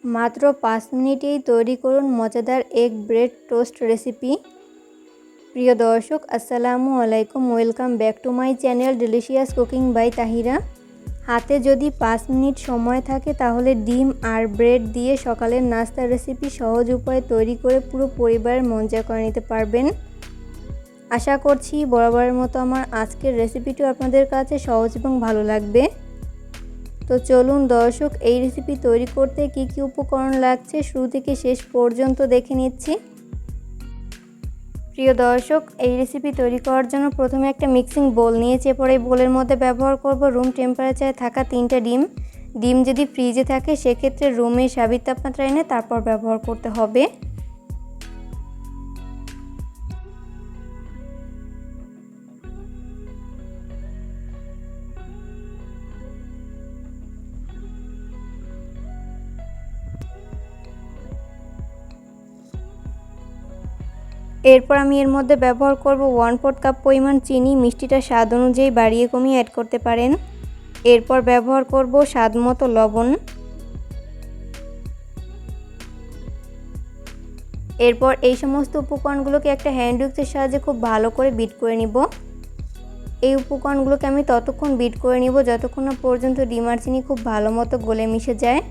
মাত্র 5 মিনিটেই তৈরি করুন মজাদার এগ ব্রেড টোস্ট রেসিপি। প্রিয় দর্শক, আসসালামু আলাইকুম। Welcome back to my channel delicious cooking by Tahira. হাতে যদি 5 মিনিট সময় থাকে তাহলে ডিম আর ব্রেড দিয়ে সকালের নাস্তার রেসিপি সহজ উপায়ে তৈরি করে পুরো পরিবারের মন জয় করে নিতে পারবেন। আশা করছি বরাবরের মতো আমার আজকের রেসিপিটিও আপনাদের কাছে সহজ এবং ভালো লাগবে। তো চলুন দর্শক, এই রেসিপি তৈরি করতে কি কি উপকরণ লাগছে শুরু থেকে শেষ পর্যন্ত দেখে নিচ্ছি। প্রিয় দর্শক, এই রেসিপি তৈরি করার জন্য প্রথমে একটা মিক্সিং বোল নিয়েছি। এরপর এই বোলের মধ্যে ব্যবহার করব রুম টেম্পারেচারে থাকা 3টা ডিম। ডিম যদি ফ্রিজে থাকে সেক্ষেত্রে রুমে স্বাভাবিক তাপমাত্রা এনে তারপর ব্যবহার করতে হবে। এরপর আমি এর মধ্যে ব্যবহার করব 1/4 কাপ পরিমাণ চিনি। মিষ্টিটা স্বাদ অনুযায়ী বাড়িয়ে কমিয়ে অ্যাড করতে পারেন। এরপর ব্যবহার করব স্বাদ মতো লবণ। এরপর এই সমস্ত উপকরণগুলোকে একটা হ্যান্ড উইক্সের সাহায্যে খুব ভালো করে বিট করে নিব। এই উপকরণগুলোকে আমি ততক্ষণ বিট করে নিব যতক্ষণ না পর্যন্ত ডিম আর চিনি খুব ভালো মতো গলে মিশে যায়।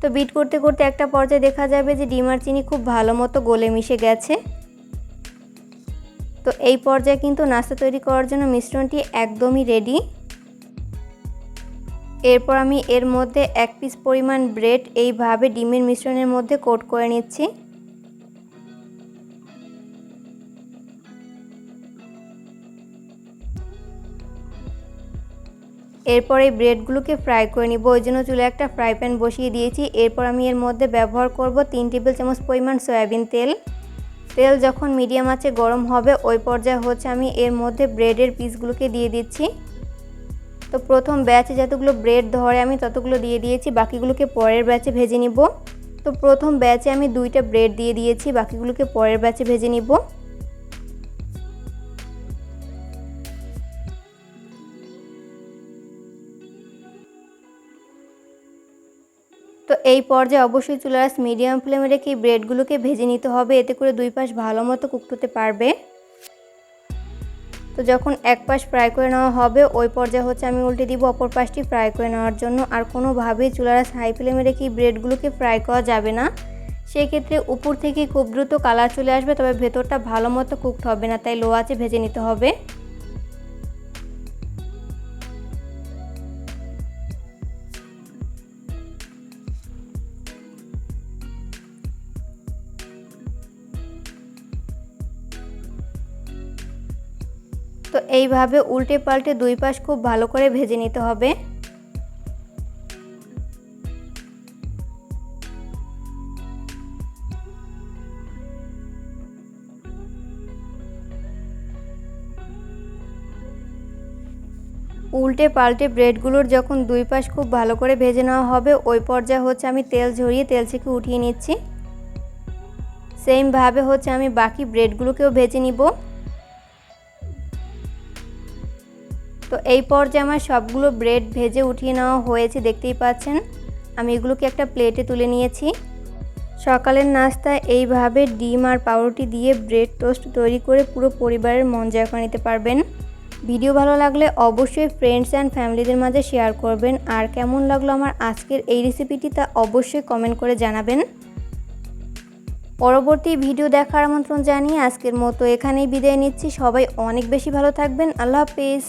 তো বিট করতে করতে একটা পর্যায়ে দেখা যাবে যে ডিম আর চিনি খুব ভালো মতো গলে মিশে গেছে। তো এই পর্যায়ে কিন্তু নাস্তা তৈরি করার জন্য মিশ্রণটি একদমই রেডি। এরপর আমি এর মধ্যে 1 পিস পরিমাণ ব্রেড এইভাবে ডিমের মিশ্রণের মধ্যে কোট করে নিচ্ছি। এরপর এই ব্রেডগুলোকে ফ্রাই করে নিব। ওই জন্য চুলে একটা ফ্রাই প্যান বসিয়ে দিয়েছি। এরপর আমি এর মধ্যে ব্যবহার করব 3 টেবিল চামচ পরিমাণ সয়াবিন তেল। তেল যখন মিডিয়াম আঁচে গরম হবে ওই পর্যায়ে আমি এর মধ্যে ব্রেডের পিসগুলোকে দিয়ে দিচ্ছি। তো প্রথম ব্যাচে যতগুলো ব্রেড ধরে আমি ততগুলো দিয়ে দিয়েছি, বাকিগুলোকে পরের ব্যাচে ভেজে নিব। তো প্রথম ব্যাচে আমি 2টা ব্রেড দিয়ে দিয়েছি, বাকিগুলোকে পরের ব্যাচে ভেজে নিব। তো এই পর্যায়ে অবশ্যই চুলার আঁচ মিডিয়াম ফ্লেমে রেখে ব্রেডগুলোকে ভেজে নিতে হবে, এতে করে দুই পাশ ভালো মতো কুক হতে পারবে। তো যখন এক পাশ ফ্রাই করে নেওয়া হবে ওই পর্যায়ে আমি উল্টে দিব অপর পাশটি ফ্রাই করে নেওয়ার জন্য। আর কোনোভাবেই চুলার আঁচ হাই ফ্লেমে রেখে ব্রেডগুলোকে ফ্রাই করা যাবে না, সেই ক্ষেত্রে উপর থেকে খুব দ্রুত কালার চলে আসবে, তবে ভেতরটা ভালো মতো কুকড হবে না, তাই লো আঁচে ভেজে নিতে হবে। তো এইভাবে উল্টে পাল্টে দুই পাশ খুব ভালো করে ভেজে নিতে হবে। উল্টে পাল্টে ব্রেডগুলোর যখন দুই পাশ খুব ভালো করে ভেজে নেওয়া হবে ওই পর্যায়ে আমি তেল ঝরিয়ে তেল থেকে উঠিয়ে নিচ্ছি। সেমভাবে আমি বাকি ব্রেডগুলোকেও ভেজে নিব। তো এই পর্যায়ে আমার সবগুলো ব্রেড ভেজে উঠিয়ে নেওয়া হয়েছে, দেখতেই পাচ্ছেন। আমি এগুলোকে একটা প্লেটে তুলে নিয়েছি। সকালের নাস্তায় এইভাবে ডিম আর পাউরুটি দিয়ে ব্রেড টোস্ট তৈরি করে পুরো পরিবারের মন জয় করে নিতে পারবেন। ভিডিও ভালো লাগলে অবশ্যই ফ্রেন্ডস অ্যান্ড ফ্যামিলিদের মাঝে শেয়ার করবেন। আর কেমন লাগলো আমার আজকের এই রেসিপিটি তা অবশ্যই কমেন্ট করে জানাবেন। পরবর্তী ভিডিও দেখার আমন্ত্রণ জানিয়ে আজকের মতো এখানেই বিদায় নিচ্ছি। সবাই অনেক বেশি ভালো থাকবেন। আল্লাহ হাফেজ।